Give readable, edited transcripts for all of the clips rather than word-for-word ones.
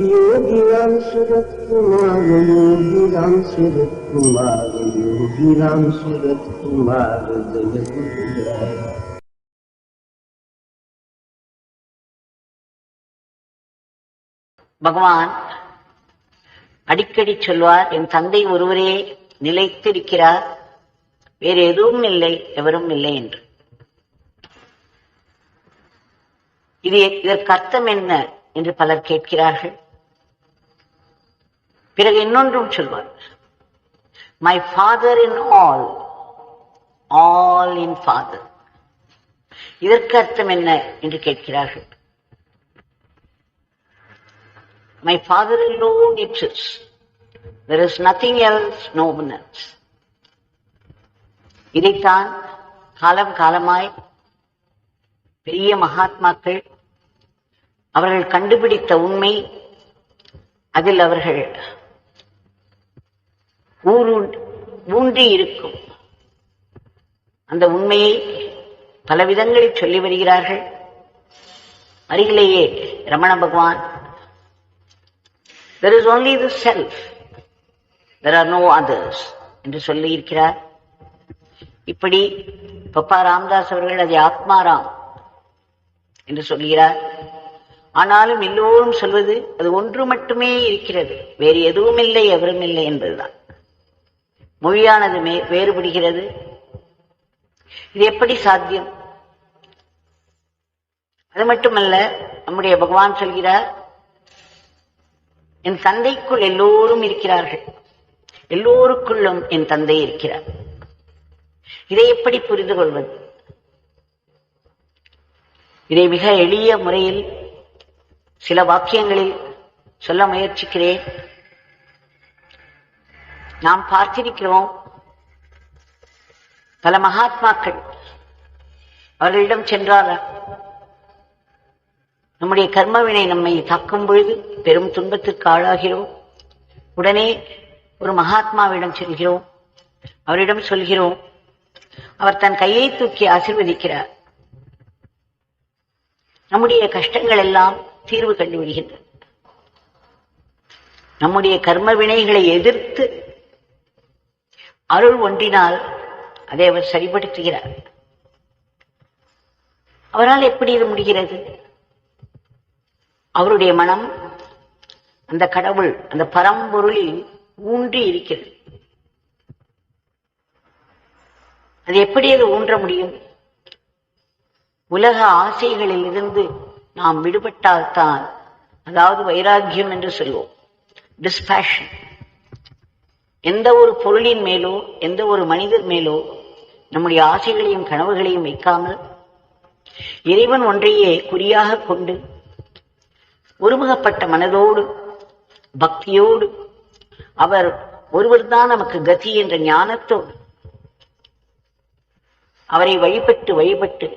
योगीराम सूरत कुमार, योगीराम सूरत कुमार, योगीराम सूरत कुमार जय गुरुराय। பகவான் அடிக்கடி சொல்வார், என் தந்தை ஒருவரே நிலைத்திருக்கிறார், வேறு எதுவும் இல்லை, எவரும் இல்லை என்று. இதற்கு அர்த்தம் என்ன என்று பலர் கேட்கிறார்கள். பிறகு இன்னொன்றும் சொல்வார், my father in all, all in father. இதற்கு அர்த்தம் என்ன என்று கேட்கிறார்கள். My father alone exists. There is nothing else, no one else. இதைத்தான் காலம் காலமாய் பெரிய மகாத்மாக்கள் அவர்கள் கண்டுபிடித்த உண்மை, அதில் அவர்கள் ஊன்றி இருக்கும் அந்த உண்மையை பலவிதங்களில் சொல்லி வருகிறார்கள். அருகிலேயே ரமண பகவான், there is only the self, there are no others என்று சொல்லி இருக்கிறார். இப்படி பப்பா ராமதாஸ் அவர்கள் அதை ஆத்மாராம் என்று சொல்கிறார். ஆனாலும் எல்லோரும் சொல்வது அது ஒன்று மட்டுமே இருக்கிறது, வேறு எதுவும் இல்லை, எவரும் இல்லை என்பதுதான். மொழியானது வேறுபடுகிறது. இது எப்படி சாத்தியம்? அது மட்டுமல்ல, நம்முடைய பகவான் சொல்கிறார், என் தந்தைக்குள் எல்லோரும் இருக்கிறார்கள், எல்லோருக்குள்ளும் என் தந்தை இருக்கிறார். இதை எப்படி புரிந்து கொள்வது? இதை மிக எளிய முறையில் சில வாக்கியங்களில் சொல்ல முயற்சிக்கிறேன். நாம் பார்த்திருக்கிறோம், பல மகாத்மாக்கள் அவர்களிடம் சென்றார், நம்முடைய கர்மவினை நம்மை தாக்கும் பொழுது பெரும் துன்பத்திற்கு ஆளாகிறோம். உடனே ஒரு மகாத்மாவிடம் செல்கிறோம், அவரிடம் சொல்கிறோம். அவர் தன் கையை தூக்கி ஆசீர்வதிக்கிறார். நம்முடைய கஷ்டங்கள் எல்லாம் தீர்வு கண்டுவிடுகின்றன. நம்முடைய கர்ம வினைகளை எதிர்த்து அருள் ஒன்றினால் அதை அவர் சரிபடுத்துகிறார். அவரால் எப்படி இது முடிகிறது? அவருடைய மனம் அந்த கடவுள், அந்த பரம்பொருளில் ஊன்றி இருக்கிறது. அது எப்படி அது ஊன்ற முடியும்? உலக ஆசைகளில் இருந்து நாம் விடுபட்டால்தான், அதாவது வைராக்கியம் என்று சொல்வோம், டிஸ்பேஷன். எந்த ஒரு பொருளின் மேலோ எந்த ஒரு மனிதர் மேலோ நம்முடைய ஆசைகளையும் கனவுகளையும் வைக்காமல் இறைவன் ஒன்றையே குறியாக கொண்டு ஒருமுகப்பட்ட மனதோடு பக்தியோடு அவர் ஒருவர்தான் நமக்கு கதி என்ற ஞானத்தோடு அவரை வழிபட்டு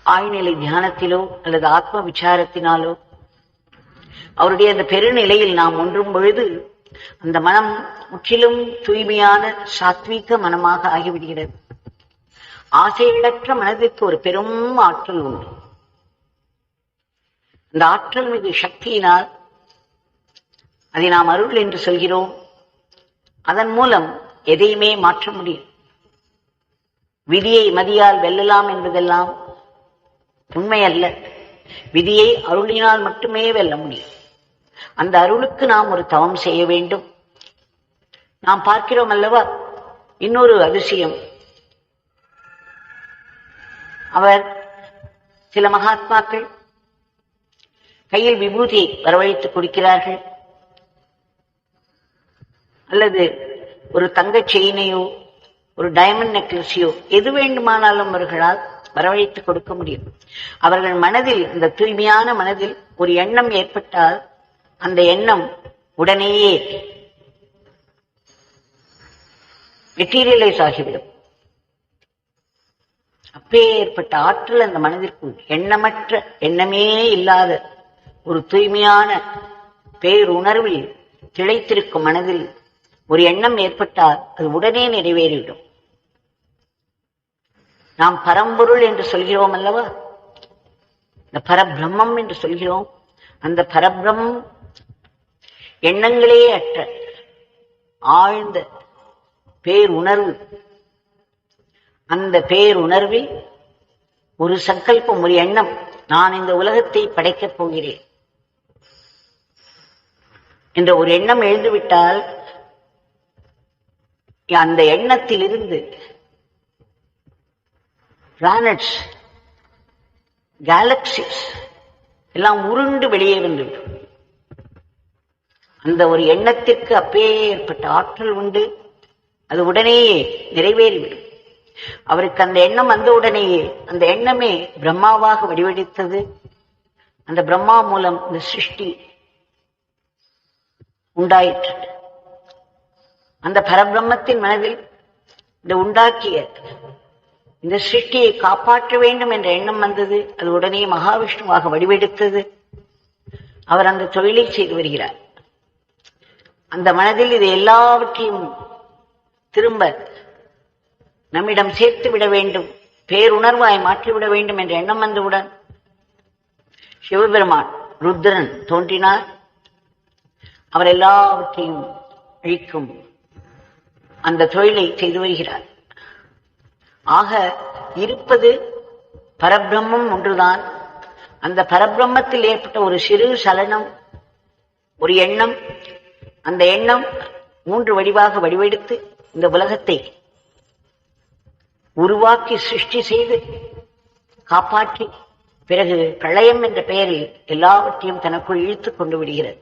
ஆழ்நிலை தியானத்திலோ அல்லது ஆத்ம விசாரத்தினாலோ அவருடைய அந்த பெருநிலையில் நாம் ஒன்றும் பொழுது அந்த மனம் முற்றிலும் தூய்மையான சாத்வீக மனமாக ஆகிவிடுகிறது. ஆசைகளற்ற மனதிற்கு ஒரு பெரும் ஆற்றல் உண்டு. அந்த ஆற்றல் மிகு சக்தியினால் அதை நாம் அருள் என்று சொல்கிறோம். அதன் மூலம் எதையுமே மாற்ற முடியும். விதியை மதியால் வெல்லலாம் என்பதெல்லாம் உண்மை அல்ல. விதியை அருளினால் மட்டுமே வெல்ல முடியும். அந்த அருளுக்கு நாம் ஒரு தவம் செய்ய வேண்டும். நாம் பார்க்கிறோம் அல்லவா, இன்னொரு அதிசயம். அவர் சில மகாத்மாக்கள் கையில் விபூதியை வரவழைத்துக் கொடுக்கிறார்கள், அல்லது ஒரு தங்க செயினையோ ஒரு டைமண்ட் நெக்லஸையோ எது வேண்டுமானாலும் அவர்களால் வரவழைத்துக் கொடுக்க முடியும். அவர்கள் மனதில், இந்த தூய்மையான மனதில் ஒரு எண்ணம் ஏற்பட்டால் அந்த எண்ணம் உடனேயே மெட்டீரியலைஸ் ஆகிவிடும். அப்பேற்பட்ட ஆற்றல் அந்த மனதிற்குள், எண்ணமற்ற, எண்ணமே இல்லாத ஒரு தூய்மையான பேருணர்வில் திளைத்திருக்கும் மனதில் ஒரு எண்ணம் ஏற்பட்டால் அது உடனே நிறைவேறிவிடும். நாம் பரம்பொருள் என்று சொல்கிறோம் அல்லவா, இந்த பரபிரம்மம் என்று சொல்கிறோம். அந்த பரபிரம் எண்ணங்களே அற்ற ஆழ்ந்த பேருணர்வு. அந்த பேருணர்வில் ஒரு சங்கல்பம், ஒரு எண்ணம், நான் இந்த உலகத்தை படைக்கப் போகிறேன் என்ற ஒரு எண்ணம் எழுந்துவிட்டால் அந்த எண்ணத்திலிருந்து பிளானட்ஸ், கேலக்சிஸ் எல்லாம் உருண்டு வெளியே வந்துவிடும். அந்த ஒரு எண்ணத்திற்கு அப்பேற்பட்ட ஆற்றல் உண்டு. அது உடனேயே நிறைவேறிவிடும். அவருக்கு அந்த எண்ணம் வந்த உடனேயே அந்த எண்ணமே பிரம்மாவாக வடிவெடுத்தது. அந்த பிரம்மா மூலம் இந்த சிருஷ்டி உண்டாயிற்று. அந்த பரபிரம்மத்தின் மனதில் இந்த உண்டாக்கிய இந்த சிருஷ்டியை காப்பாற்ற வேண்டும் என்ற எண்ணம் வந்தது. அது உடனே மகாவிஷ்ணுவாக வடிவெடுத்தது. அவர் அந்த தொழிலை செய்து வருகிறார். அந்த மனதில் இது எல்லாவற்றையும் திரும்ப நம்மிடம் சேர்த்து விட வேண்டும், பேருணர்வாய் மாற்றிவிட வேண்டும் என்ற எண்ணம் வந்தவுடன் சிவபெருமான் ருத்ரன் தோன்றினார். அவர் எல்லாவற்றையும் அழிக்கும் அந்த தொழிலை செய்து வருகிறார். ஆக இருப்பது பரபிரம்மம் ஒன்றுதான். அந்த பரபிரம்மத்தில் ஏற்பட்ட ஒரு சிறு சலனம், ஒரு எண்ணம், அந்த எண்ணம் 3 வடிவாக வடிவெடுத்து இந்த உலகத்தை உருவாக்கி சிருஷ்டி செய்து காப்பாற்றி பிறகு பிரளயம் என்ற பெயரில் எல்லாவற்றையும் தனக்குள் இழுத்துக் கொண்டு விடுகிறது.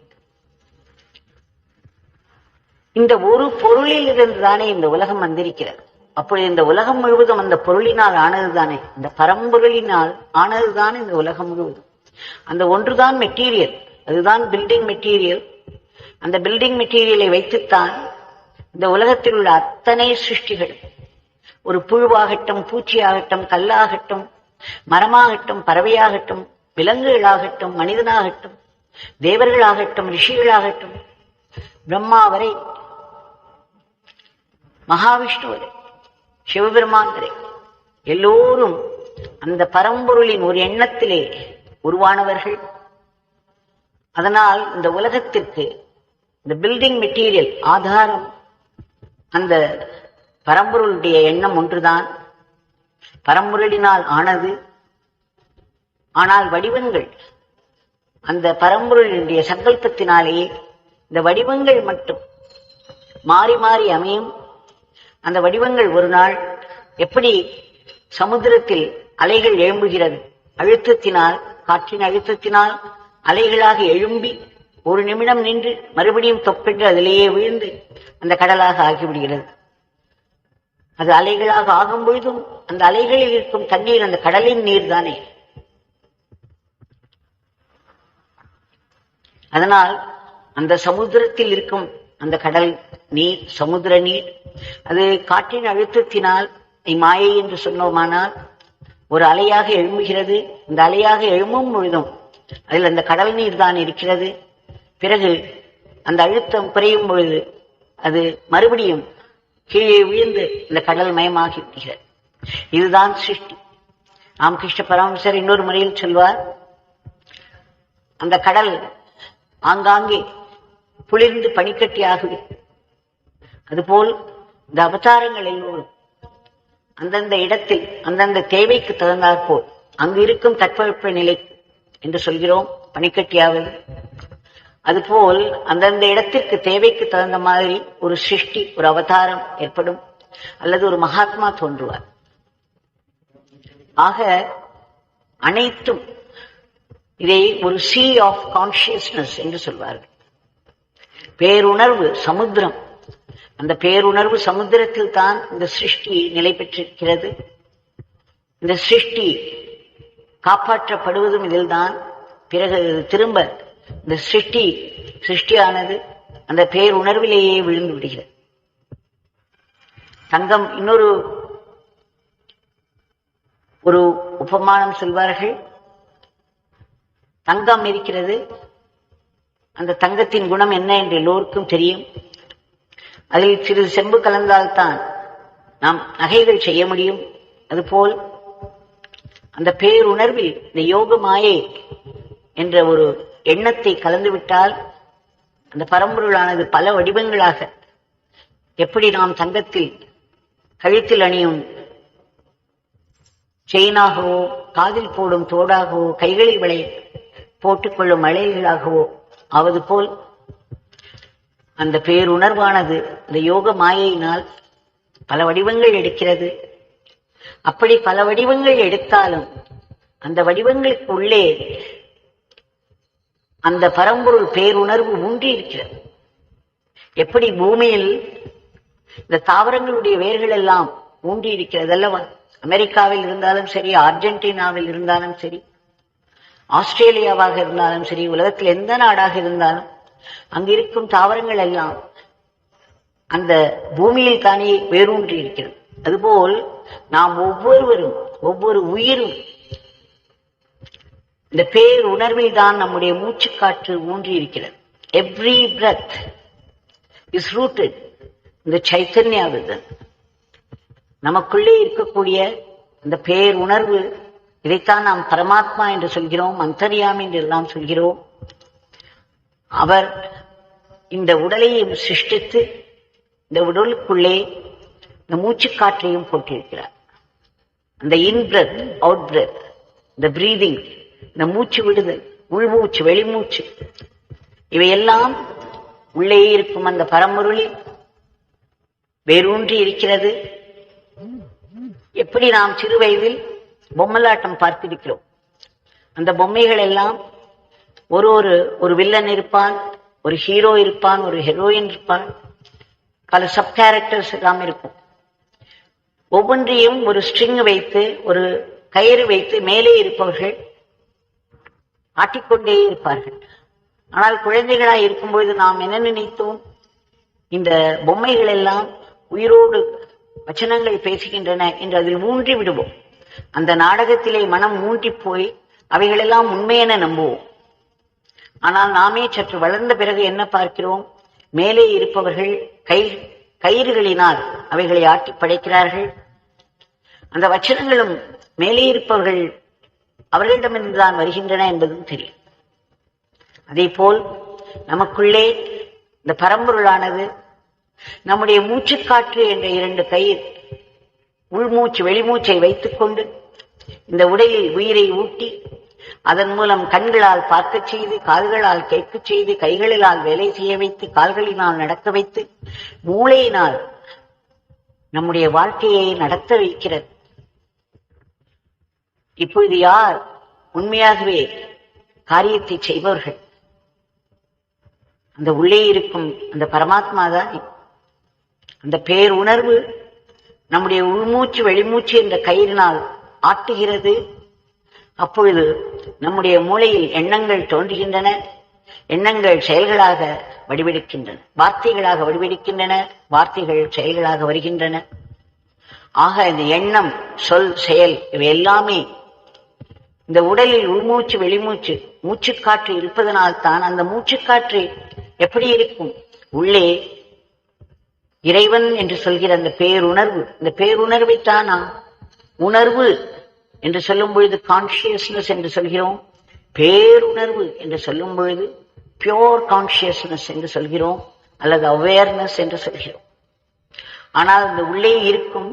இந்த ஒரு பொருளில் இருந்துதானே இந்த உலகம் வந்திருக்கிறது. அப்பொழுது இந்த உலகம் முழுவதும் அந்த பொருளினால் ஆனதுதானே, இந்த பரம்பொருளினால் ஆனதுதான் இந்த உலகம் முழுவதும். அந்த ஒன்றுதான் மெட்டீரியல், அதுதான் பில்டிங் மெட்டீரியல். அந்த பில்டிங் மெட்டீரியலை வைத்துத்தான் இந்த உலகத்தில் உள்ள அத்தனை சிருஷ்டிகள், ஒரு புழுவாகட்டும், பூச்சியாகட்டும், கல்லாகட்டும், மரமாகட்டும், பறவையாகட்டும், விலங்குகளாகட்டும், மனிதனாகட்டும், தேவர்களாகட்டும், ரிஷிகளாகட்டும், பிரம்மா வரை, மகாவிஷ்ணு வரை, சிவபெருமான் வரை எல்லோரும் அந்த பரம்பொருளின் ஒரு எண்ணத்திலே உருவானவர்கள். அதனால் இந்த உலகத்திற்கு இந்த பில்டிங் மெட்டீரியல் ஆதாரம் அந்த பரம்பொருளுடைய எண்ணம் ஒன்றுதான். பரம்பொருளினால் ஆனது. ஆனால் வடிவங்கள் அந்த பரம்பொருளினுடைய சங்கல்பத்தினாலேயே இந்த வடிவங்கள் மட்டும் மாறி மாறி அமையும். அந்த வடிவங்கள் ஒரு நாள் எப்படி சமுத்திரத்தில் அலைகள் எழும்புகிறது, அழுத்தத்தினால், காற்றின் அழுத்தத்தினால் அலைகளாக எழும்பி ஒரு நிமிடம் நின்று மறுபடியும் தொப்பென்று அதிலேயே விழுந்து அந்த கடலாக ஆகிவிடுகிறது. அது அலைகளாக ஆகும் பொழுதும் அந்த அலைகளில் இருக்கும் தண்ணீர் அந்த கடலின் நீர் தானே. அதனால் அந்த சமுத்திரத்தில் இருக்கும் அந்த கடல் நீர், சமுத்திர நீர், அது காற்றின் அழுத்தத்தினால் மாயை என்று சொன்னோமானால் ஒரு அலையாக எழும்புகிறது. இந்த அலையாக எழும்பும் பொழுதும் அதில் அந்த கடல் நீர் தான் இருக்கிறது. பிறகு அந்த அழுத்தம் குறையும் பொழுது அது மறுபடியும் கீழே விழுந்து இந்த கடல் மயமாகி விடுகிறது. இதுதான் சிருஷ்டி. ராமகிருஷ்ண பரமஹம்சர் இன்னொரு முறையில் சொல்வார், அந்த கடல் ஆங்காங்கே குளிர்ந்து பனிக்கட்டியாகுது. அதுபோல் இந்த அவதாரங்கள் எல்லோரும் அந்தந்த இடத்தில் அந்தந்த தேவைக்கு தகுந்தாற்போல் அங்கு இருக்கும் தட்பவெப்ப நிலை என்று சொல்கிறோம் பனிக்கட்டியாவது. அதுபோல் அந்தந்த இடத்திற்கு தேவைக்கு தகுந்த மாதிரி ஒரு சிருஷ்டி, ஒரு அவதாரம் ஏற்படும், அல்லது ஒரு மகாத்மா தோன்றுவார். ஆக அனைத்தும் இதை ஒரு சீ ஆஃப் கான்சியஸ்னஸ் என்று சொல்வார்கள். பேருணர்வு சமுத்திரம். அந்த பேருணர்வு சமுத்திரத்தில் தான் இந்த சிருஷ்டி நிலை பெற்றிருக்கிறது. இந்த சிருஷ்டி காப்பாற்றப்படுவதும் இதில்தான். பிறகு திரும்ப இந்த சிருஷ்டியானது அந்த பேருணர்விலேயே விழுந்து விடுகிறது. தங்கம் இன்னொரு ஒரு உபமானம் சொல்வார்கள். தங்கம் இருக்கிறது, அந்த தங்கத்தின் குணம் என்ன என்று எல்லோருக்கும் தெரியும். அதில் சிறிது செம்பு கலந்தால்தான் நாம் நகைகள் செய்ய முடியும். அதுபோல் அந்த பேருணர்வில் இந்த யோக மாயை என்ற ஒரு எண்ணத்தை கலந்துவிட்டால் அந்த பரம்பொருளானது பல வடிவங்களாக, எப்படி நாம் தங்கத்தில் கழுத்தில் அணியும் செயினாகவோ, காதில் போடும் தோடாகவோ, கைகளில் போட்டுக்கொள்ளும் வளையல்களாகவோ ஆவது போல் அந்த பேருணர்வானது இந்த யோக மாயையினால் பல வடிவங்கள் எடுக்கிறது. அப்படி பல வடிவங்கள் எடுத்தாலும் அந்த வடிவங்களுக்கு உள்ளே அந்த பரம்பொருள் பேருணர்வு ஊன்றி இருக்கிறது. எப்படி பூமியில் இந்த தாவரங்களுடைய வேர்கள் எல்லாம் ஊன்றி இருக்கிறது அல்லவா? அமெரிக்காவில் இருந்தாலும் சரி, அர்ஜென்டினாவில் இருந்தாலும் சரி, ஆஸ்திரேலியாவாக இருந்தாலும் சரி, உலகத்தில் எந்த நாடாக இருந்தாலும் அங்கிருக்கும் தாவரங்கள் எல்லாம் அந்த பூமியில் தானே வேரூன்றி இருக்கிறது. அதுபோல் நாம் ஒவ்வொருவரும், ஒவ்வொரு உயிரும் இந்த பேருணர்வில் தான் நம்முடைய மூச்சுக்காற்று ஊன்றி இருக்கிறது. Every breath is rooted in the Chaitanya within. நமக்குள்ளே இருக்கக்கூடிய இந்த பேருணர்வு, இதைத்தான் நாம் பரமாத்மா என்று சொல்கிறோம், அந்தர்யாமி என்று எல்லாம் சொல்கிறோம். அவர் இந்த உடலையும் சிருஷ்டித்து இந்த உடலுக்குள்ளே இந்த மூச்சுக்காற்றையும் போட்டிருக்கிறார். அந்த இன் பிரெத், அவுட் பிரெத், இந்த பிரீதிங், இந்த மூச்சு விடுதல், உள்மூச்சு வெளிமூச்சு, இவையெல்லாம் உள்ளே இருக்கும் அந்த பரம்பொருளில் வேரூன்றி இருக்கிறது. எப்படி நாம் சிறு வயதில் பொம்மலாட்டம் பார்த்திருக்கிறோம். அந்த பொம்மைகள் எல்லாம் ஒரு வில்லன் இருப்பான், ஒரு ஹீரோ இருப்பான், ஒரு ஹீரோயின் இருப்பான், பல சப் கேரக்டர்ஸ் எல்லாம் இருக்கும். ஒவ்வொன்றையும் ஒரு ஸ்ட்ரிங் வைத்து, ஒரு கயிறு வைத்து மேலே இருப்பவர்கள் ஆட்டிக்கொண்டே இருப்பார்கள். ஆனால் குழந்தைகளாய் இருக்கும்பொழுது நாம் என்ன நினைத்தோம்? இந்த பொம்மைகள் எல்லாம் உயிரோடு வச்சனங்கள் பேசுகின்றன என்று அதில் ஊன்றி விடுவோம். அந்த நாடகத்திலே மனம் ஊன்றி போய் அவைகளெல்லாம் உண்மையென நம்புவோம். ஆனால் நாமே சற்று வளர்ந்த பிறகு என்ன பார்க்கிறோம்? மேலே இருப்பவர்கள் கயிறுகளினால் அவைகளை ஆட்டி படைக்கிறார்கள். அந்த வச்சனங்களும் மேலே இருப்பவர்கள் அவர்களிடமிருந்துதான் வருகின்றன என்பதும் தெரியும். அதே போல் நமக்குள்ளே இந்த பரம்பொருளானது நம்முடைய மூச்சுக்காற்று என்ற 2 கயிறு, உள்மூச்சு வெளிமூச்சை வைத்துக் கொண்டு இந்த உடலில் உயிரை ஊட்டி, அதன் மூலம் கண்களால் பார்க்க செய்து, கால்களால் கேட்க செய்து, கைகளினால் வேலை செய்ய வைத்து, கால்களினால் நடக்க வைத்து, மூளையினால் நம்முடைய வாழ்க்கையை நடத்த வைக்கிறது. இப்பொழுது யார் உண்மையாகவே காரியத்தை செய்பவர்கள்? அந்த உள்ளே இருக்கும் அந்த பரமாத்மா தான். அந்த பேருணர்வு நம்முடைய உள்மூச்சு வெளிமூச்சு என்ற கயிறினால் ஆட்டுகிறது. அப்பொழுது நம்முடைய மூளையில் எண்ணங்கள் தோன்றுகின்றன, எண்ணங்கள் செயல்களாக வடிவெடுக்கின்றன, வார்த்தைகளாக வடிவெடுக்கின்றன, வார்த்தைகள் செயல்களாக வருகின்றன. ஆக இந்த எண்ணம், சொல், செயல் இவை எல்லாமே இந்த உடலில் உள்மூச்சு வெளிமூச்சு மூச்சுக்காற்று இருப்பதனால்தான் அந்த மூச்சுக்காற்று எப்படி இருக்கும்? உள்ளே இறைவன் என்று சொல்கிற அந்த பேருணர்வு, இந்த பேருணர்வைத்தான் நாம் உணர்வு என்று சொல்லும் பொழுது கான்சியஸ்னஸ் என்று சொல்கிறோம், பேருணர்வு என்று சொல்லும் பொழுது பியோர் கான்சியஸ்னஸ் என்று சொல்கிறோம், அல்லது அவேர்னஸ் என்று சொல்கிறோம். ஆனால் அந்த உள்ளே இருக்கும்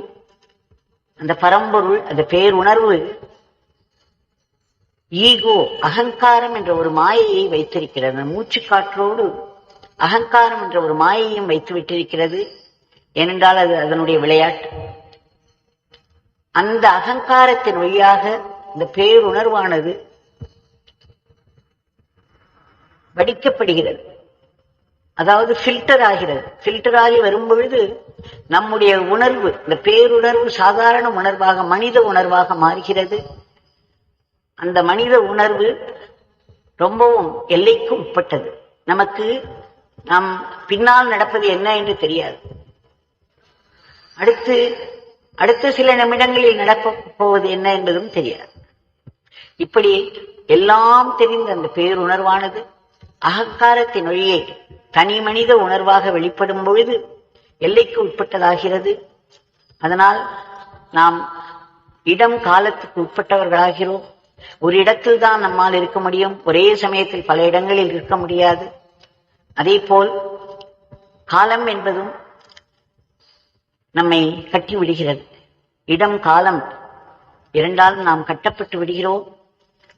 அந்த பரம்பொருள், அந்த பேருணர்வு ஈகோ, அகங்காரம் என்ற ஒரு மாயையை வைத்திருக்கிறது. அந்த மூச்சுக்காற்றோடு அகங்காரம் என்ற ஒரு மாயையும் வைத்து விட்டிருக்கிறது. ஏனென்றால் அது அதனுடைய விளையாட்டு. அந்த அகங்காரத்தின் வழியாக இந்த பேருணர்வானது வடிக்கப்படுகிறது, அதாவது ஃபில்டர் ஆகிறது. ஃபில்டர் ஆகி வரும் பொழுது நம்முடைய உணர்வு, இந்த பேருணர்வு சாதாரண உணர்வாக, மனித உணர்வாக மாறுகிறது. அந்த மனித உணர்வு ரொம்பவும் எல்லைக்கு உட்பட்டது. நமக்கு நாம் பின்னால் நடப்பது என்ன என்று தெரியாது. அடுத்த சில நிமிடங்களில் நடக்கப் போவது என்ன என்பதும் தெரியாது. இப்படி எல்லாம் தெரிந்த அந்த பேருணர்வானது அகங்காரத்தின் வழியே தனி மனித உணர்வாக வெளிப்படும் பொழுது எல்லைக்கு உட்பட்டதாகிறது. அதனால் நாம் இடம் காலத்துக்கு உட்பட்டவர்களாகிறோம். ஒரு இடத்தில் தான் நம்மால் இருக்க முடியும், ஒரே சமயத்தில் பல இடங்களில் இருக்க முடியாது. அதே போல் காலம் என்பதும் நம்மை கட்டி விடுகிறது. இடம் காலம் இரண்டாலும் நாம் கட்டப்பட்டு விடுகிறோம்.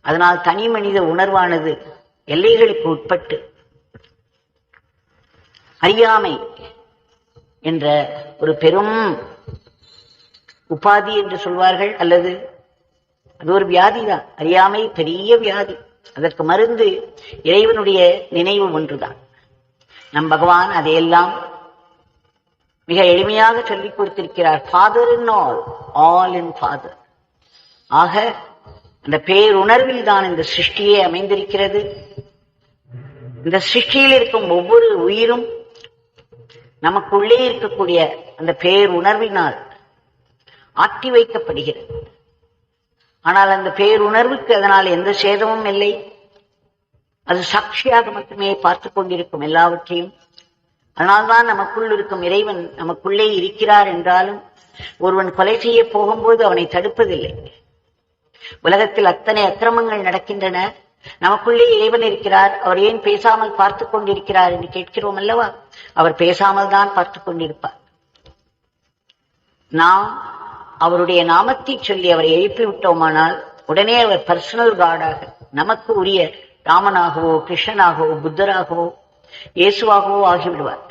அதனால் தனி மனித உணர்வானது எல்லைகளுக்கு உட்பட்டு அறியாமை என்ற ஒரு பெரும் உபாதி என்று சொல்வார்கள், அல்லது அது ஒரு வியாதிதான். அறியாமை பெரிய வியாதி. அதற்கு மருந்து இறைவனுடைய நினைவு ஒன்றுதான். நம் பகவான் அதையெல்லாம் மிக எளிமையாக சொல்லிக் கொடுத்திருக்கிறார். Father in all in father. ஆக அந்த பேருணர்வில் தான் இந்த சிருஷ்டியே அமைந்திருக்கிறது. இந்த சிருஷ்டியில் இருக்கும் ஒவ்வொரு உயிரும் நமக்குள்ளே இருக்கக்கூடிய அந்த பேருணர்வினால் ஆட்டி வைக்கப்படுகிறது. ஆனால் அந்த பேருணர்வுக்கு அதனால் எந்த சேதமும் இல்லை. அது சாட்சியாக மட்டுமே பார்த்து கொண்டிருக்கும் எல்லாவற்றையும். அதனால்தான் நமக்குள் இருக்கும் இறைவன் நமக்குள்ளே இருக்கிறார் என்றாலும் ஒருவன் கொலை செய்ய போகும்போது அவனை தடுப்பதில்லை. உலகத்தில் அத்தனை அக்கிரமங்கள் நடக்கின்றன, நமக்குள்ளே இறைவன் இருக்கிறார், அவர் ஏன் பேசாமல் பார்த்து கொண்டிருக்கிறார் என்று கேட்கிறோம் அல்லவா? அவர் பேசாமல் தான் பார்த்து கொண்டிருப்பார். நாம் அவருடைய நாமத்தை சொல்லி அவரை எழுப்பி விட்டோமானால் உடனே அவர் பர்சனல் காடாக நமக்கு உரிய ராமனாகவோ கிருஷ்ணனாகவோ புத்தராகவோ இயேசுவாகவோ ஆகிவிடுவார்.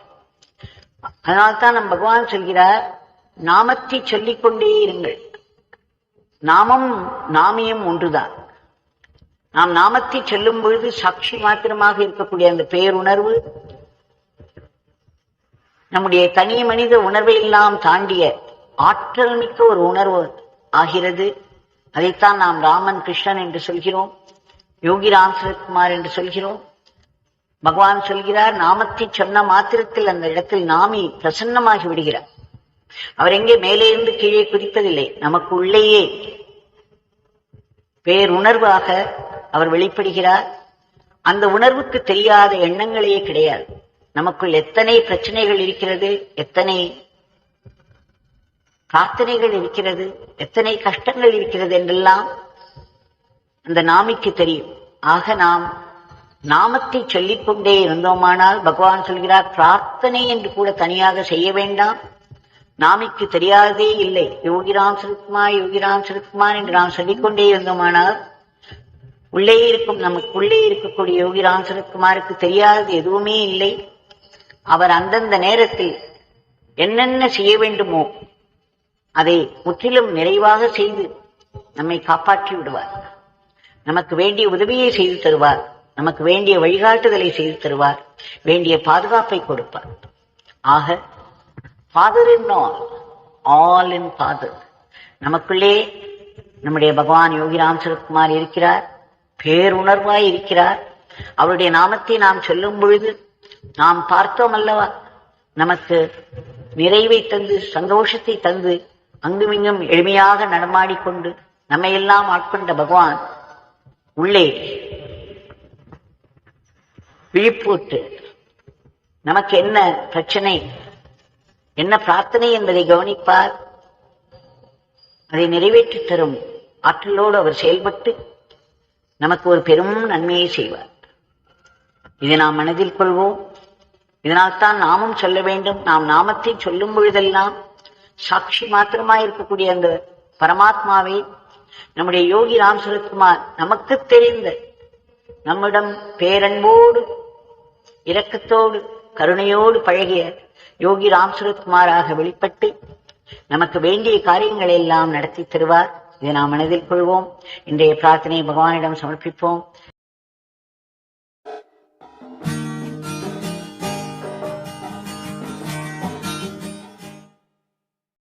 அதனால்தான் நம் பகவான் சொல்கிறார், நாமத்தை சொல்லிக் கொண்டே இருங்கள். நாமம் நாமியம் ஒன்றுதான். நாம் நாமத்தை சொல்லும் பொழுது சாட்சி மாத்திரமாக இருக்கக்கூடிய அந்த பேருணர்வு நம்முடைய தனி மனித உணர்வை எல்லாம் தாண்டிய ஆற்றல் மிக்க ஒரு உணர்வு ஆகிறது. அதைத்தான் நாம் ராமன் கிருஷ்ணன் என்று சொல்கிறோம், யோகி ராம் சரத்குமார் என்று சொல்கிறோம். பகவான் சொல்கிறார், நாமத்தை சொன்ன மாத்திரத்தில் அந்த இடத்தில் நாமி பிரசன்னமாகி விடுகிறார். அவர் எங்கே மேலே இருந்து கீழே குதிப்பதில்லை, நமக்கு உள்ளேயே பேருணர்வாக அவர் வெளிப்படுகிறார். அந்த உணர்வுக்கு தெரியாத எண்ணங்களே கிடையாது. நமக்குள் எத்தனை பிரச்சனைகள் இருக்கிறது, எத்தனை பிரார்த்தனைகள் இருக்கிறது, எத்தனை கஷ்டங்கள் இருக்கிறது என்றெல்லாம் அந்த நாமிக்கு தெரியும். ஆக நாம் நாமத்தை சொல்லிக் கொண்டே இருந்தோமானால் பகவான் சொல்கிறார், பிரார்த்தனை என்று கூட தனியாக செய்ய வேண்டாம், நாமிக்கு தெரியாதே இல்லை. யோகிராம் சரத்குமார் யோகிராம் சரத்குமார் என்று நாம் சொல்லிக்கொண்டே இருந்தோமானால் உள்ளே இருக்கும் நமக்குள்ளே இருக்கக்கூடிய யோகிராம் சரத்குமாருக்கு தெரியாதது எதுவுமே இல்லை. அவர் அந்தந்த நேரத்தில் என்னென்ன செய்ய வேண்டுமோ அதை முற்றிலும் நிறைவாக செய்து நம்மை காப்பாற்றி விடுவார். நமக்கு வேண்டிய உதவியை செய்து தருவார், நமக்கு வேண்டிய வழிகாட்டுதலை செய்து தருவார், வேண்டிய பாதுகாப்பை கொடுப்பார். ஆக father in all in father. நமக்குள்ளே நம்முடைய பகவான் யோகிராம் சரத்குமார் இருக்கிறார், பேருணர்வாய் இருக்கிறார். அவருடைய நாமத்தை நாம் சொல்லும் பொழுது நாம் பார்த்தோம் அல்லவா, நமக்கு நிறைவை தந்து சந்தோஷத்தை தந்து அங்குமிங்கும் எளிமையாக நடமாடிக்கொண்டு நம்மை எல்லாம் ஆட்கொண்ட பகவான் உள்ளே விழிப்பூட்டு நமக்கு என்ன பிரச்சனை, என்ன பிரார்த்தனை என்பதை கவனிப்பார். அதை நிறைவேற்றி தரும் ஆற்றலோடு அவர் செயல்பட்டு நமக்கு ஒரு பெரும் நன்மையை செய்வார். இதை நாம் மனதில் கொள்வோம். இதனால்தான் நாமும் சொல்ல வேண்டும். நாம் நாமத்தை சொல்லும் பொழுதெல்லாம் சாட்சி மாத்திரமாய் இருக்கக்கூடிய அந்த பரமாத்மாவை நம்முடைய யோகி ராம் சரத்குமார் நமக்கு தெரிந்த நம்மிடம் பேரன்போடு இரக்கத்தோடு கருணையோடு பழகிய யோகி ராம் சரத்குமாராக வெளிப்பட்டு நமக்கு வேண்டிய காரியங்களை எல்லாம் நடத்தி தருவார். இதை நாம் மனதில் கொள்வோம். இன்றைய பிரார்த்தனை பகவானிடம் சமர்ப்பிப்போம்.